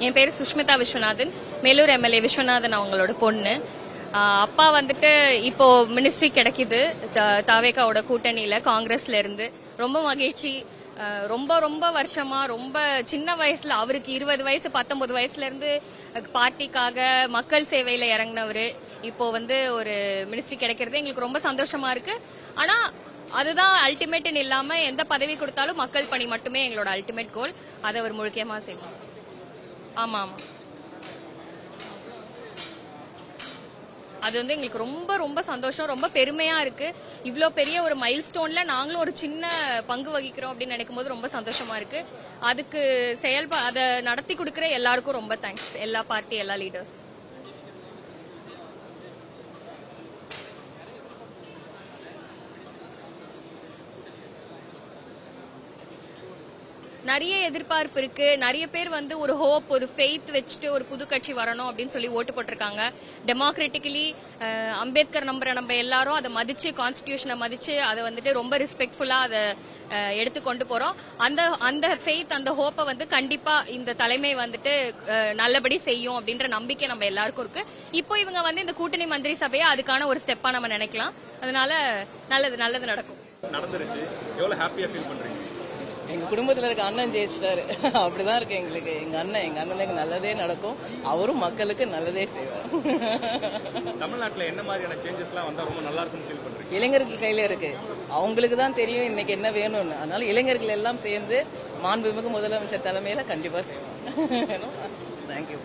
என் பேர் சுஷ்மிதா விஸ்வநாதன், மேலூர் எம்எல்ஏ விஸ்வநாதன் அவங்களோட பொண்ணு. அப்பா வந்துட்டு இப்போ மினிஸ்ட்ரி கிடைக்குது தாவேகாவோட கூட்டணியில காங்கிரஸ்ல இருந்து. ரொம்ப மகிழ்ச்சி. ரொம்ப ரொம்ப வருஷமா ரொம்ப சின்ன வயசுல அவருக்கு 20 வயசு 19 வயசுல இருந்து பார்ட்டிக்காக மக்கள் சேவையில இறங்கினவரு. இப்போ ஒரு மினிஸ்ட்ரி கிடைக்கிறது எங்களுக்கு ரொம்ப சந்தோஷமா இருக்கு. ஆனா அதுதான் அல்டிமேட்னு இல்லாம எந்த பதவி கொடுத்தாலும் மக்கள் பணி மட்டுமே எங்களோட அல்டிமேட் கோல். அதை அவர் முழுக்கியமா செய்வோம். ஆமா ஆமா, அது எங்களுக்கு ரொம்ப ரொம்ப சந்தோஷம், ரொம்ப பெருமையா இருக்கு. இவ்ளோ பெரிய ஒரு மைல் ஸ்டோன்ல நாங்களும் ஒரு சின்ன பங்கு வகிக்கிறோம் அப்படின்னு நினைக்கும் போது ரொம்ப சந்தோஷமா இருக்கு. அதுக்கு அதை நடத்தி கொடுக்கிற எல்லாருக்கும் ரொம்ப தேங்க்ஸ், எல்லா பார்ட்டி எல்லா லீடர்ஸ். நிறைய எதிர்பார்ப்பு இருக்கு. நிறைய பேர் ஒரு ஹோப், ஒரு ஃபெய்த் வச்சுட்டு ஒரு புது கட்சி வரணும் அப்படின்னு சொல்லி ஓட்டு போட்டிருக்காங்க. டெமோக்ராட்டிக்கலி அம்பேத்கர் நம்ம எல்லாரும் அதை மதிச்சு, கான்ஸ்டிடியூஷனை மதிச்சு அதை ரொம்ப ரெஸ்பெக்ட்ஃபுல்லா அதை எடுத்து கொண்டு போறோம். அந்த ஃபெய்த், அந்த ஹோப்பை கண்டிப்பா இந்த தலைமை நல்லபடி செய்யும் அப்படின்ற நம்பிக்கை நம்ம எல்லாருக்கும் இருக்கு. இப்போ இவங்க இந்த கூட்டணி மந்திரி சபையை அதுக்கான ஒரு ஸ்டெப்பா நம்ம நினைக்கலாம். அதனால நல்லது நடக்கும். நடந்துருச்சு. எவ்வளவு ஹாப்பியா ஃபீல் பண்றீங்க? எங்க குடும்பத்துல இருக்க அண்ணன் ஜெயிச்சிட்டாரு, அப்படிதான் இருக்கு எங்களுக்கு. எங்க அண்ணனுக்கு நல்லதே நடக்கும், அவரும் மக்களுக்கு நல்லதே செய்வார். தமிழ்நாட்டுல என்ன மாதிரியான சேஞ்சஸ் எல்லாம் வந்தா ரொம்ப நல்லா இருக்கும்னு ஃபீல் பண்றீங்க? இளைஞர்கள் கையில இருக்கு, அவங்களுக்கு தான் தெரியும் இன்னைக்கு என்ன வேணும்னு. அதனால இளைஞர்கள் எல்லாம் சேர்ந்து மாண்புமிகு முதலமைச்சர் தலைமையில கண்டிப்பா செய்வாங்க. தேங்க்யூ.